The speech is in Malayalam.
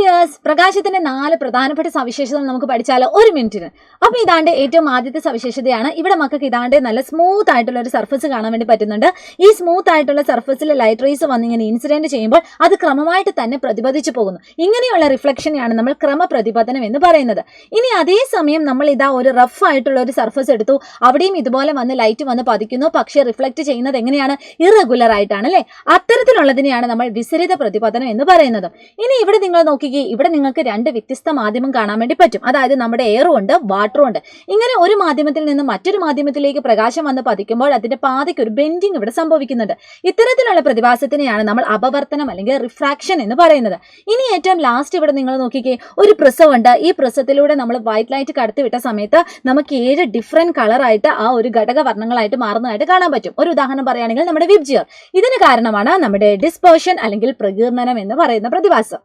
ഡിയേഴ്സ്, പ്രകാശത്തിന്റെ 4 പ്രധാനപ്പെട്ട സവിശേഷതകൾ നമുക്ക് പഠിച്ചാലോ 1 മിനിറ്റിന്. അപ്പൊ ഇതാണ്ട് ഏറ്റവും ആദ്യത്തെ സവിശേഷതയാണ്, ഇവിടെ മക്കൾക്ക് ഇതാണ്ട് നല്ല സ്മൂത്ത് ആയിട്ടുള്ള ഒരു സർഫസ് കാണാൻ വേണ്ടി പറ്റുന്നുണ്ട്. ഈ സ്മൂത്ത് ആയിട്ടുള്ള സർഫസിൽ ലൈറ്റ് റേസ് വന്ന് ഇങ്ങനെ ഇൻസിഡന്റ് ചെയ്യുമ്പോൾ അത് ക്രമമായിട്ട് തന്നെ പ്രതിപദിച്ചു പോകുന്നു. ഇങ്ങനെയുള്ള റിഫ്ലക്ഷനെയാണ് നമ്മൾ ക്രമപ്രതിപതനം എന്ന് പറയുന്നത്. ഇനി അതേസമയം നമ്മൾ ഇതാ ഒരു റഫ് ആയിട്ടുള്ള ഒരു സർഫസ് എടുത്തു, അവിടെയും ഇതുപോലെ വന്ന് ലൈറ്റ് വന്ന് പതിക്കുന്നു, പക്ഷേ റിഫ്ലക്ട് ചെയ്യുന്നത് എങ്ങനെയാണ്? ഇറഗുലർ ആയിട്ടാണ് അല്ലെ? അത്തരത്തിലുള്ളതിനെയാണ് നമ്മൾ വിസരിത പ്രതിപതനം എന്ന് പറയുന്നത്. ഇനി ഇവിടെ നിങ്ങൾ നോക്കിക്കേ, ഇവിടെ നിങ്ങൾക്ക് 2 വ്യത്യസ്ത മാധ്യമം കാണാൻ വേണ്ടി പറ്റും. അതായത് നമ്മുടെ എയറും ഉണ്ട്, വാട്ടറും ഉണ്ട്. ഇങ്ങനെ ഒരു മാധ്യമത്തിൽ നിന്ന് മറ്റൊരു മാധ്യമത്തിലേക്ക് പ്രകാശം വന്ന് പതിക്കുമ്പോൾ അതിന്റെ പാതയ്ക്ക് ഒരു ബെൻഡിങ് ഇവിടെ സംഭവിക്കുന്നുണ്ട്. ഇത്തരത്തിലുള്ള പ്രതിഭാസത്തിനെയാണ് നമ്മൾ അപവർത്തനം അല്ലെങ്കിൽ റിഫ്രാക്ഷൻ എന്ന് പറയുന്നത്. ഇനി ഏറ്റവും ലാസ്റ്റ് ഇവിടെ നിങ്ങൾ നോക്കിക്കേ, ഒരു പ്രിസം ഉണ്ട്. ഈ പ്രിസത്തിലൂടെ നമ്മൾ വൈറ്റ് ലൈറ്റ് കടത്തിവിട്ട സമയത്ത് നമുക്ക് 7 ഡിഫറെന്റ് കളറായിട്ട് ആ ഒരു ഘടക വർണ്ണങ്ങളായിട്ട് മാറുന്നതായിട്ട് കാണാൻ പറ്റും. ഒരു ഉദാഹരണം പറയുകയാണെങ്കിൽ നമ്മുടെ വിബ്ജിയർ. ഇതിന് കാരണമാണ് നമ്മുടെ ഡിസ്പേർഷൻ അല്ലെങ്കിൽ പ്രകീർണനം എന്ന് പറയുന്ന പ്രതിഭാസം.